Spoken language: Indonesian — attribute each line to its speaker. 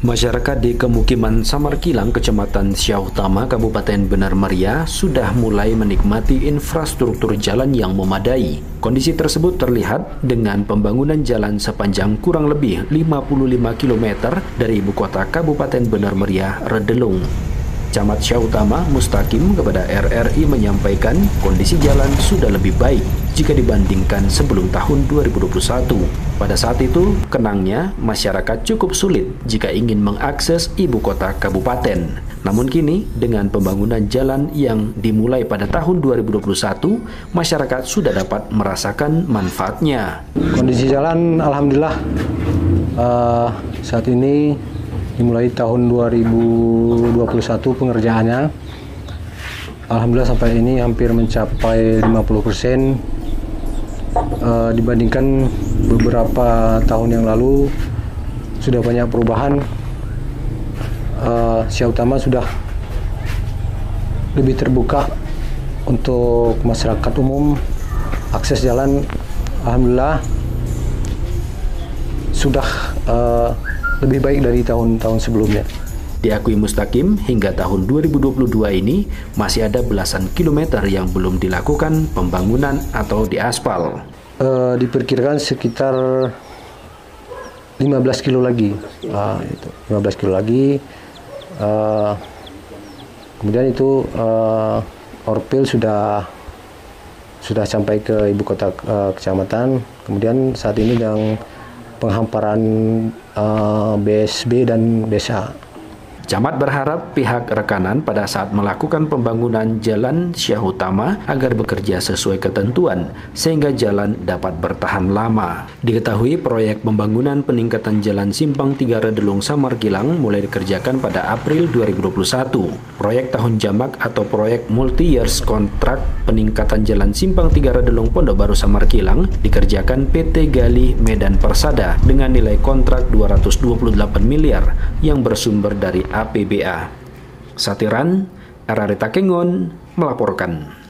Speaker 1: Masyarakat di Kemukiman Samarkilang, Kecamatan Syah Utama, Kabupaten Benar Meriah sudah mulai menikmati infrastruktur jalan yang memadai. Kondisi tersebut terlihat dengan pembangunan jalan sepanjang kurang lebih 55 km dari ibu kota Kabupaten Benar Meriah, Redelung. Camat Syah Utama Mustaqim kepada RRI menyampaikan kondisi jalan sudah lebih baik jika dibandingkan sebelum tahun 2021. Pada saat itu, kenangnya masyarakat cukup sulit jika ingin mengakses ibu kota kabupaten. Namun kini, dengan pembangunan jalan yang dimulai pada tahun 2021, masyarakat sudah dapat merasakan manfaatnya.
Speaker 2: Kondisi jalan alhamdulillah saat ini dimulai tahun 2021 pengerjaannya. Alhamdulillah sampai ini hampir mencapai 50%. Dibandingkan beberapa tahun yang lalu sudah banyak perubahan. Syah Utama sudah lebih terbuka untuk masyarakat umum. Akses jalan alhamdulillah sudah lebih baik dari tahun-tahun sebelumnya.
Speaker 1: Diakui Mustaqim, hingga tahun 2022 ini masih ada belasan kilometer yang belum dilakukan pembangunan atau diaspal.
Speaker 2: Diperkirakan sekitar 15 kilo lagi. 15 kilo lagi. Kemudian itu Orpil sudah sampai ke ibu kota kecamatan. Kemudian saat ini yang penghamparan BSB dan desa.
Speaker 1: Camat berharap pihak rekanan pada saat melakukan pembangunan jalan Syah Utama agar bekerja sesuai ketentuan sehingga jalan dapat bertahan lama. Diketahui proyek pembangunan peningkatan jalan Simpang 3 Redelung Samarkilang mulai dikerjakan pada April 2021. Proyek tahun jamak atau proyek multi-years kontrak peningkatan jalan Simpang 3 Redelung Pondok Baru Samarkilang dikerjakan PT Gali Medan Persada dengan nilai kontrak 228 miliar yang bersumber dari APBA. Satiran, RRI Takengon melaporkan.